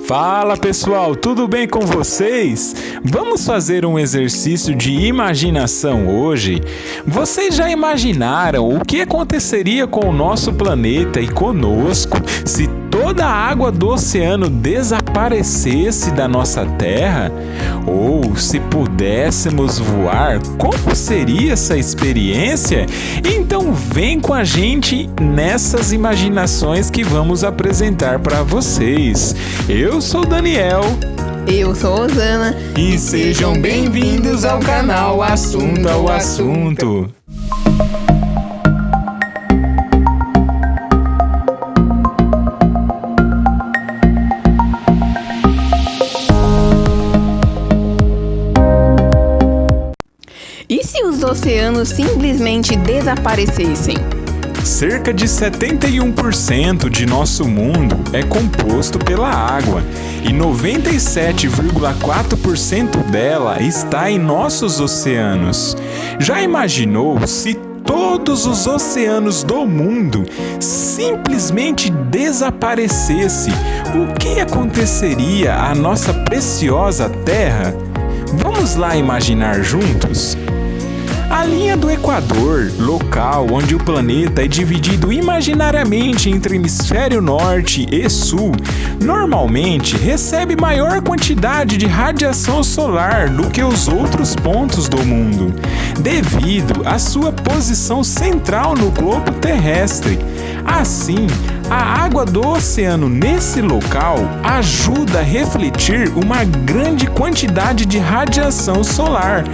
Fala pessoal, tudo bem com vocês? Vamos fazer um exercício de imaginação hoje? Vocês já imaginaram o que aconteceria com o nosso planeta e conosco se toda a água do oceano desaparecesse da nossa Terra? Ou se pudéssemos voar, como seria essa experiência? Então vem com a gente nessas imaginações que vamos apresentar para vocês. Eu sou Daniel. Eu sou Osana. E sejam bem-vindos ao canal Assunto ao Assunto. E se os oceanos simplesmente desaparecessem? Cerca de 71% de nosso mundo é composto pela água e 97,4% dela está em nossos oceanos. Já imaginou se todos os oceanos do mundo simplesmente desaparecessem? O que aconteceria à nossa preciosa Terra? Vamos lá imaginar juntos? A linha do Equador, local onde o planeta é dividido imaginariamente entre hemisfério norte e sul, normalmente recebe maior quantidade de radiação solar do que os outros pontos do mundo, devido à sua posição central no globo terrestre. Assim, a água do oceano nesse local ajuda a refletir uma grande quantidade de radiação solar,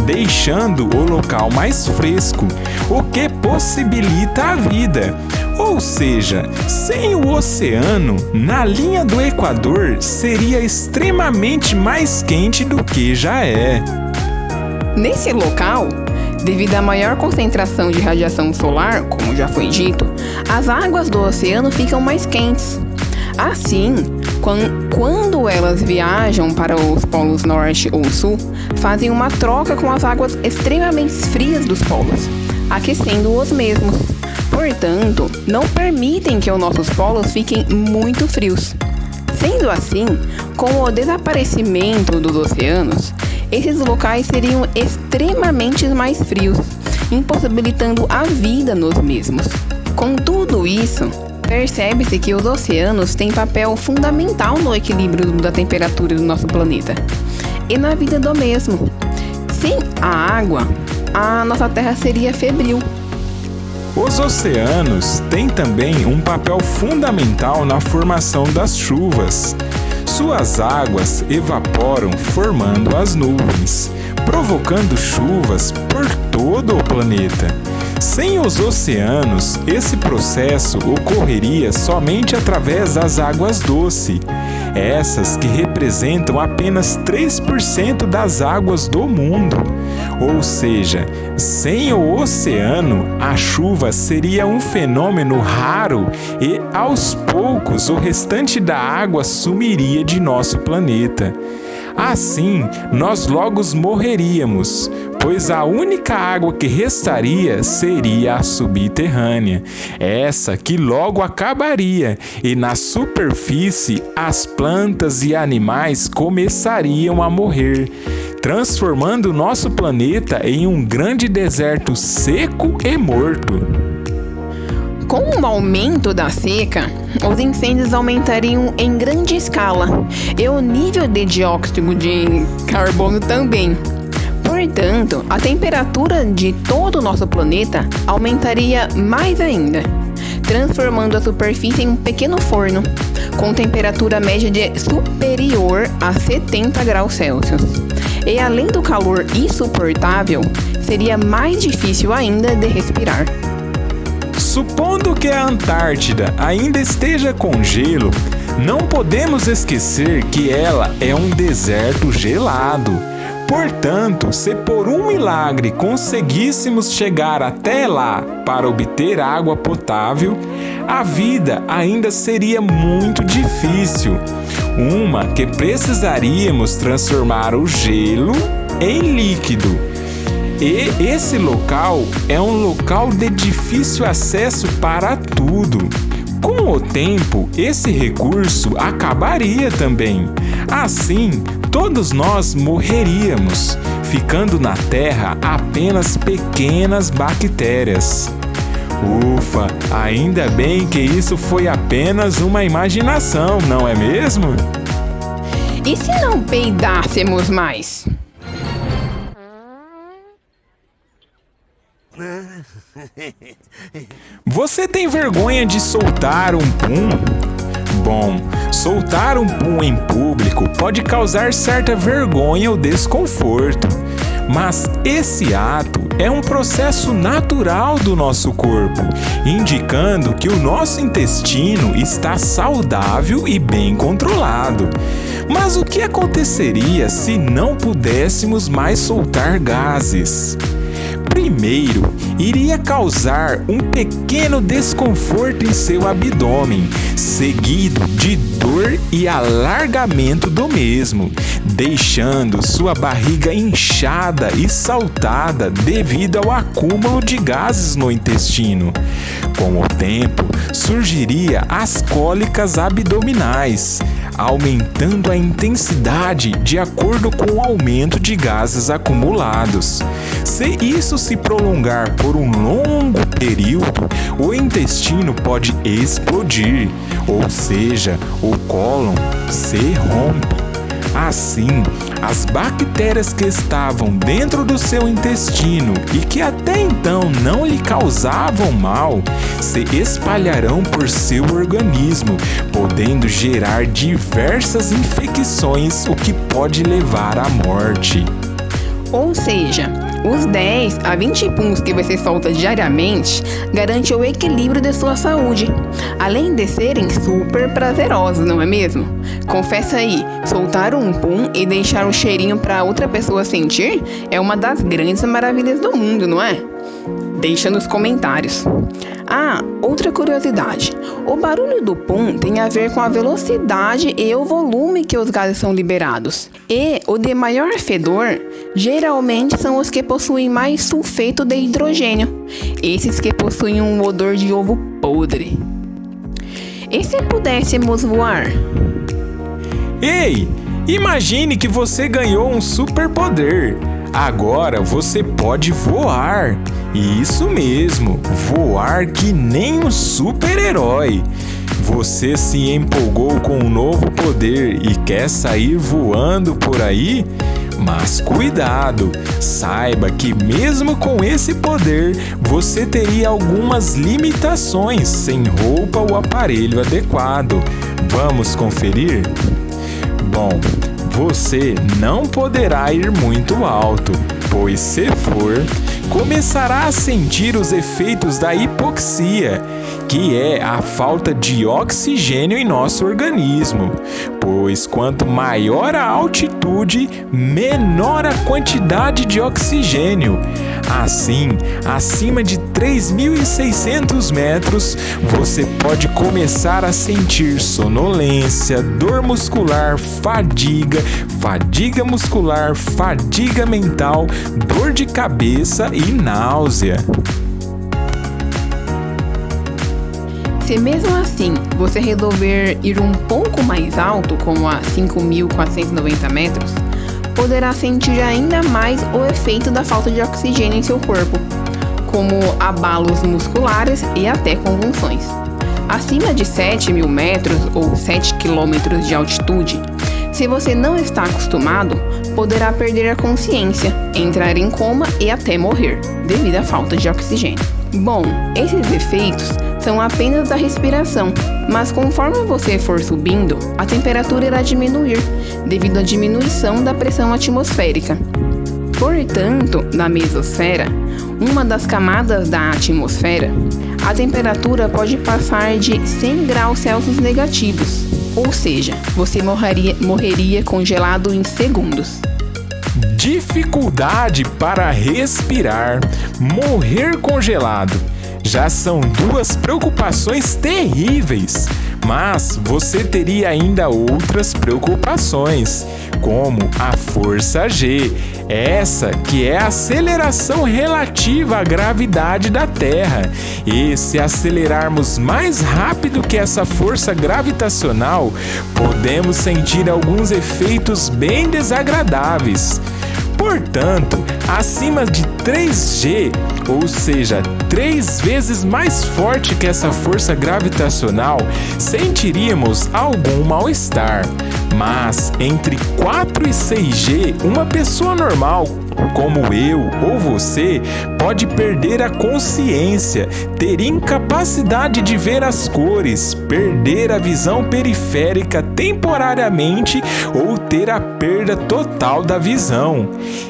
deixando o local mais fresco, o que possibilita a vida. Ou seja, sem o oceano, na linha do Equador seria extremamente mais quente do que já é. Nesse local, devido à maior concentração de radiação solar, como já foi dito, as águas do oceano ficam mais quentes. Assim, quando elas viajam para os polos norte ou sul, fazem uma troca com as águas extremamente frias dos polos, aquecendo os mesmos. Portanto, não permitem que os nossos polos fiquem muito frios. Sendo assim, com o desaparecimento dos oceanos, esses locais seriam extremamente mais frios, impossibilitando a vida nos mesmos. Com tudo isso, percebe-se que os oceanos têm papel fundamental no equilíbrio da temperatura do nosso planeta e na vida do mesmo. Sem a água, a nossa Terra seria febril. Os oceanos têm também um papel fundamental na formação das chuvas. Suas águas evaporam formando as nuvens, provocando chuvas por todo o planeta. Sem os oceanos, esse processo ocorreria somente através das águas doces, essas que representam apenas 3% das águas do mundo. Ou seja, sem o oceano, a chuva seria um fenômeno raro e, aos poucos, o restante da água sumiria de nosso planeta. Assim, nós logo morreríamos, pois a única água que restaria seria a subterrânea, essa que logo acabaria, e na superfície as plantas e animais começariam a morrer, transformando nosso planeta em um grande deserto seco e morto. Com o aumento da seca, os incêndios aumentariam em grande escala e o nível de dióxido de carbono também. Portanto, a temperatura de todo o nosso planeta aumentaria mais ainda, transformando a superfície em um pequeno forno, com temperatura média superior a 70 graus Celsius. E além do calor insuportável, seria mais difícil ainda de respirar. Supondo que a Antártida ainda esteja com gelo, não podemos esquecer que ela é um deserto gelado. Portanto, se por um milagre conseguíssemos chegar até lá para obter água potável, a vida ainda seria muito difícil, uma que precisaríamos transformar o gelo em líquido. E esse local é um local de difícil acesso para tudo. Com o tempo, esse recurso acabaria também. Assim, todos nós morreríamos, ficando na Terra apenas pequenas bactérias. Ufa, ainda bem que isso foi apenas uma imaginação, não é mesmo? E se não peidássemos mais? Você tem vergonha de soltar um pum? Bom, soltar um pum em público pode causar certa vergonha ou desconforto, mas esse ato é um processo natural do nosso corpo, indicando que o nosso intestino está saudável e bem controlado. Mas o que aconteceria se não pudéssemos mais soltar gases? Primeiro, iria causar um pequeno desconforto em seu abdômen, seguido de dor e alargamento do mesmo, deixando sua barriga inchada e saltada devido ao acúmulo de gases no intestino. Com o tempo, surgiria as cólicas abdominais, aumentando a intensidade de acordo com o aumento de gases acumulados. Se isso se prolongar por um longo período, o intestino pode explodir, ou seja, o cólon se rompe. Assim, as bactérias que estavam dentro do seu intestino e que até então não lhe causavam mal, se espalharão por seu organismo, podendo gerar diversas infecções, o que pode levar à morte. Ou seja, os 10 a 20 puns que você solta diariamente garantem o equilíbrio de sua saúde, além de serem super prazerosos, não é mesmo? Confessa aí, soltar um pum e deixar o cheirinho para outra pessoa sentir é uma das grandes maravilhas do mundo, não é? Deixa nos comentários. Ah, outra curiosidade. O barulho do pum tem a ver com a velocidade e o volume que os gases são liberados. E o de maior fedor, geralmente são os que possuem mais sulfeto de hidrogênio. Esses que possuem um odor de ovo podre. E se pudéssemos voar? Ei, imagine que você ganhou um superpoder. Agora você pode voar. Isso mesmo, voar que nem um super-herói. Você se empolgou com um novo poder e quer sair voando por aí? Mas cuidado, saiba que mesmo com esse poder, você teria algumas limitações sem roupa ou aparelho adequado. Vamos conferir? Bom, você não poderá ir muito alto, pois se for, começará a sentir os efeitos da hipoxia, que é a falta de oxigênio em nosso organismo, pois quanto maior a altitude, menor a quantidade de oxigênio. Assim, acima de 3.600 metros, você pode começar a sentir sonolência, dor muscular, fadiga muscular, fadiga mental, dor de cabeça e náusea. Se mesmo assim você resolver ir um pouco mais alto, como a 5.490 metros, poderá sentir ainda mais o efeito da falta de oxigênio em seu corpo, como abalos musculares e até convulsões. Acima de 7.000 metros ou 7 km de altitude, se você não está acostumado, poderá perder a consciência, entrar em coma e até morrer, devido à falta de oxigênio. Bom, esses efeitos são apenas da respiração, mas conforme você for subindo, a temperatura irá diminuir, devido à diminuição da pressão atmosférica. Portanto, na mesosfera, uma das camadas da atmosfera, a temperatura pode passar de 100 graus Celsius negativos, ou seja, você morreria congelado em segundos. Dificuldade para respirar, morrer congelado. Já são duas preocupações terríveis, Mas você teria ainda outras preocupações, como a força G, essa que é a aceleração relativa à gravidade da Terra. E se acelerarmos mais rápido que essa força gravitacional, podemos sentir alguns efeitos bem desagradáveis. Portanto, acima de 3G, ou seja, 3 vezes mais forte que essa força gravitacional, sentiríamos algum mal-estar. Mas entre 4 e 6G, uma pessoa normal, como eu ou você, pode perder a consciência, ter incapacidade de ver as cores, perder a visão periférica temporariamente ou ter a perda total da visão.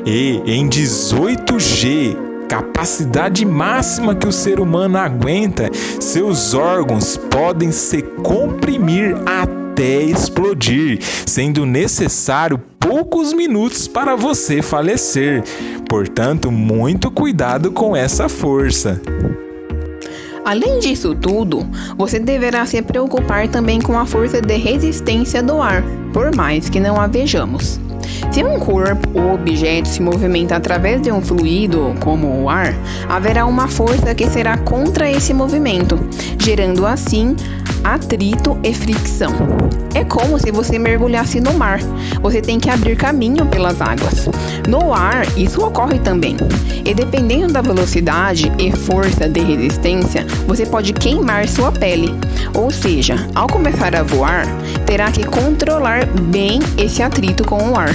E em 18G, capacidade máxima que o ser humano aguenta, seus órgãos podem se comprimir até explodir, sendo necessário poucos minutos para você falecer. Portanto, muito cuidado com essa força. Além disso tudo, você deverá se preocupar também com a força de resistência do ar, por mais que não a vejamos. Se um corpo ou objeto se movimenta através de um fluido, como o ar, haverá uma força que será contra esse movimento, gerando assim atrito e fricção. É como se você mergulhasse no mar. Você tem que abrir caminho pelas águas. No ar, isso ocorre também. E dependendo da velocidade e força de resistência, você pode queimar sua pele. Ou seja, ao começar a voar, terá que controlar bem esse atrito com o ar.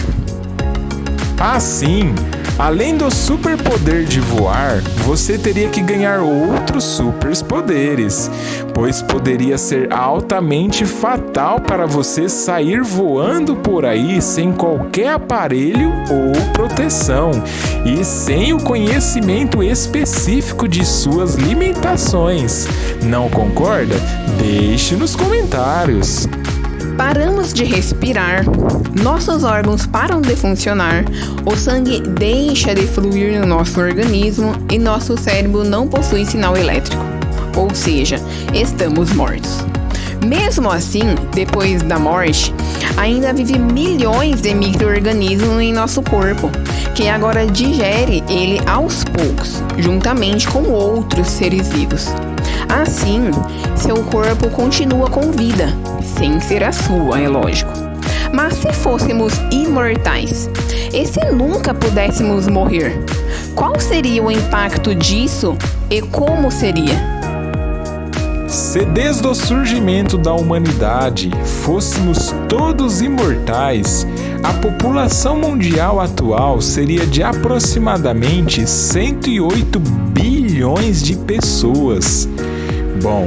Assim, além do superpoder de voar, você teria que ganhar outros superpoderes, pois poderia ser altamente fatal para você sair voando por aí sem qualquer aparelho ou proteção e sem o conhecimento específico de suas limitações. Não concorda? Deixe nos comentários. Paramos de respirar, nossos órgãos param de funcionar, o sangue deixa de fluir no nosso organismo e nosso cérebro não possui sinal elétrico, ou seja, estamos mortos. Mesmo assim, depois da morte, ainda vive milhões de micro-organismos em nosso corpo, que agora digere ele aos poucos, juntamente com outros seres vivos. Assim, seu corpo continua com vida, sem ser a sua, é lógico. Mas se fôssemos imortais, e se nunca pudéssemos morrer, qual seria o impacto disso e como seria? Se desde o surgimento da humanidade fôssemos todos imortais, a população mundial atual seria de aproximadamente 108 bilhões de pessoas. Bom,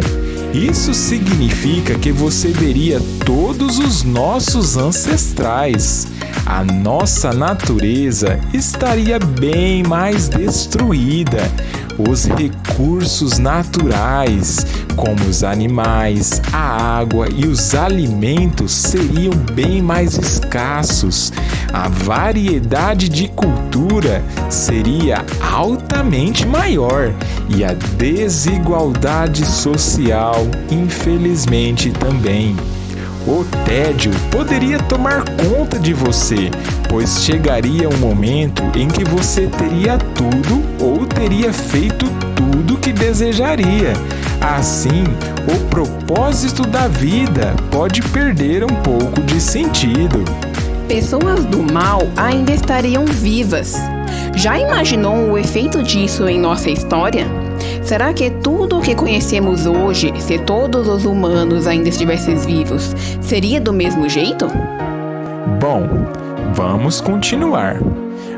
isso significa que você veria todos os nossos ancestrais. A nossa natureza estaria bem mais destruída. Os recursos naturais, como os animais, a água e os alimentos, seriam bem mais escassos. A variedade de cultura seria altamente maior e a desigualdade social, infelizmente, também. O tédio poderia tomar conta de você, pois chegaria um momento em que você teria tudo ou teria feito tudo que desejaria. Assim, o propósito da vida pode perder um pouco de sentido. Pessoas do mal ainda estariam vivas. Já imaginou o efeito disso em nossa história? Será que tudo o que conhecemos hoje, se todos os humanos ainda estivessem vivos, seria do mesmo jeito? Bom, vamos continuar.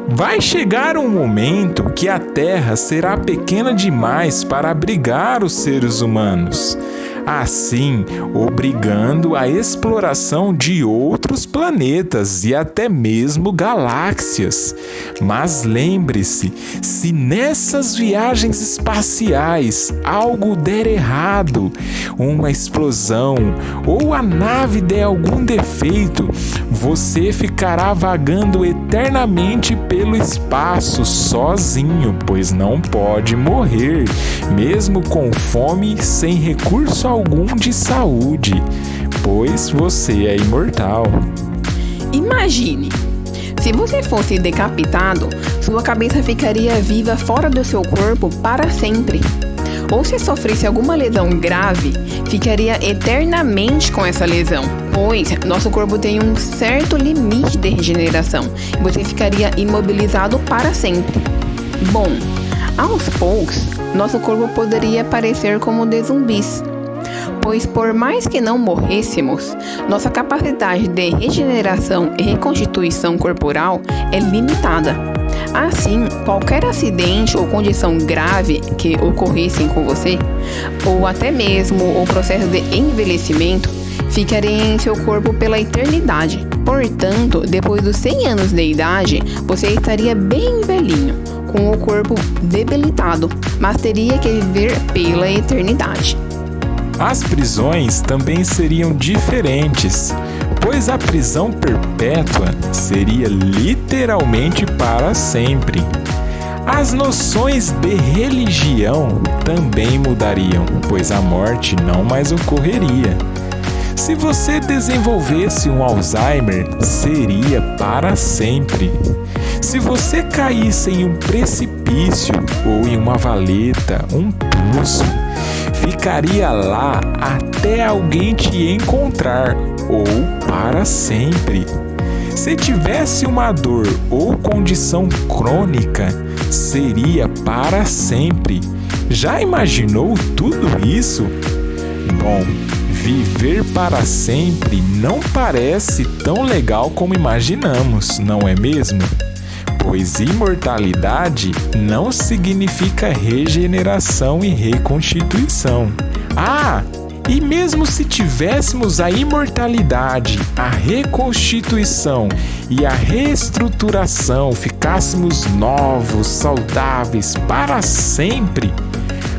Vai chegar um momento que a Terra será pequena demais para abrigar os seres humanos, assim obrigando a exploração de outros planetas e até mesmo galáxias. Mas lembre-se, se nessas viagens espaciais algo der errado, uma explosão ou a nave der algum defeito, você ficará vagando eternamente eternamente pelo espaço sozinho, pois não pode morrer, mesmo com fome, sem recurso algum de saúde, pois você é imortal. Imagine, se você fosse decapitado, sua cabeça ficaria viva fora do seu corpo para sempre. Ou se sofresse alguma lesão grave, ficaria eternamente com essa lesão, pois nosso corpo tem um certo limite de regeneração e você ficaria imobilizado para sempre. Bom, aos poucos, nosso corpo poderia parecer como de zumbis, pois por mais que não morrêssemos, nossa capacidade de regeneração e reconstituição corporal é limitada. Assim, qualquer acidente ou condição grave que ocorressem com você, ou até mesmo o processo de envelhecimento, ficaria em seu corpo pela eternidade. Portanto, depois dos 100 anos de idade, você estaria bem velhinho, com o corpo debilitado, mas teria que viver pela eternidade. As prisões também seriam diferentes, pois a prisão perpétua seria literalmente para sempre. As noções de religião também mudariam, pois a morte não mais ocorreria. Se você desenvolvesse um Alzheimer, seria para sempre. Se você caísse em um precipício ou em uma valeta, um poço, ficaria lá até alguém te encontrar ou para sempre. Se tivesse uma dor ou condição crônica, seria para sempre. Já imaginou tudo isso? Bom, viver para sempre não parece tão legal como imaginamos, não é mesmo? Pois imortalidade não significa regeneração e reconstituição. E mesmo se tivéssemos a imortalidade, a reconstituição e a reestruturação, ficássemos novos, saudáveis para sempre,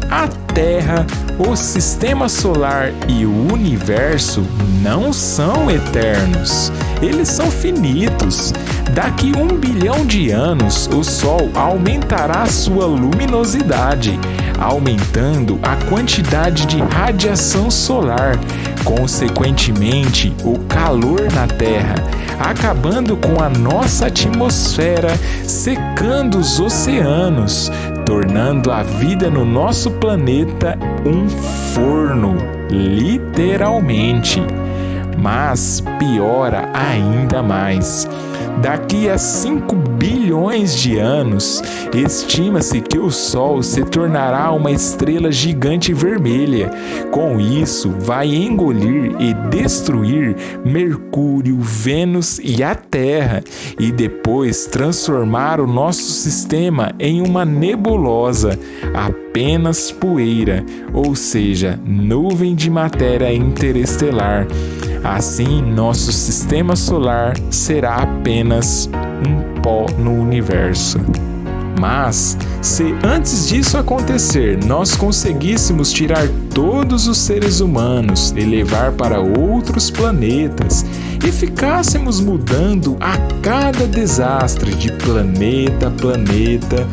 a Terra, o Sistema Solar e o Universo não são eternos. Eles são finitos. Daqui 1 bilhão de anos, o Sol aumentará sua luminosidade, aumentando a quantidade de radiação solar, consequentemente, o calor na Terra, acabando com a nossa atmosfera, secando os oceanos, tornando a vida no nosso planeta um forno, literalmente. Mas piora ainda mais. Daqui a 5 bilhões de anos, estima-se que o Sol se tornará uma estrela gigante vermelha. Com isso, vai engolir e destruir Mercúrio, Vênus e a Terra, e depois transformar o nosso sistema em uma nebulosa, apenas poeira, ou seja, nuvem de matéria interestelar. Assim, nosso sistema solar será apenas um pó no universo. Mas, se antes disso acontecer, nós conseguíssemos tirar todos os seres humanos e levar para outros planetas e ficássemos mudando a cada desastre de planeta a planeta,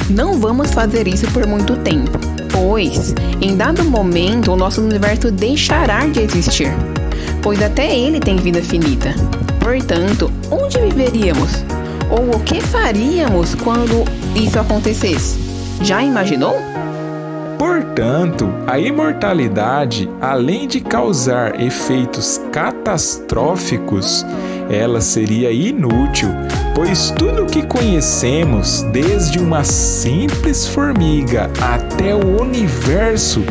não vamos fazer isso por muito tempo, pois, em dado momento, o nosso universo deixará de existir, pois até ele tem vida finita. Portanto, onde viveríamos? Ou o que faríamos quando isso acontecesse? Já imaginou? Portanto, a imortalidade, além de causar efeitos catastróficos, ela seria inútil, pois tudo o que conhecemos, desde uma simples formiga até o universo,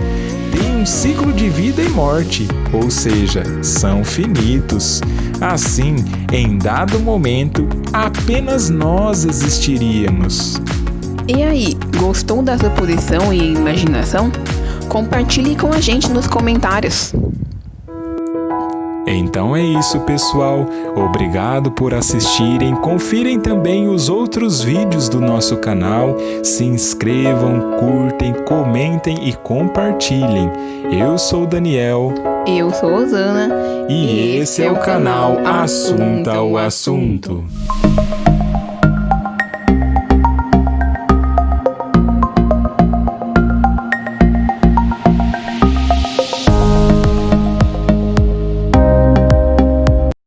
tem um ciclo de vida e morte, ou seja, são finitos. Assim, em dado momento, apenas nós existiríamos. E aí, gostou da suposição e imaginação? Compartilhe com a gente nos comentários. Então é isso, pessoal. Obrigado por assistirem. Confirem também os outros vídeos do nosso canal. Se inscrevam, curtem, comentem e compartilhem. Eu sou o Daniel. Eu sou a Osana. E esse é o canal Assunta o Assunto.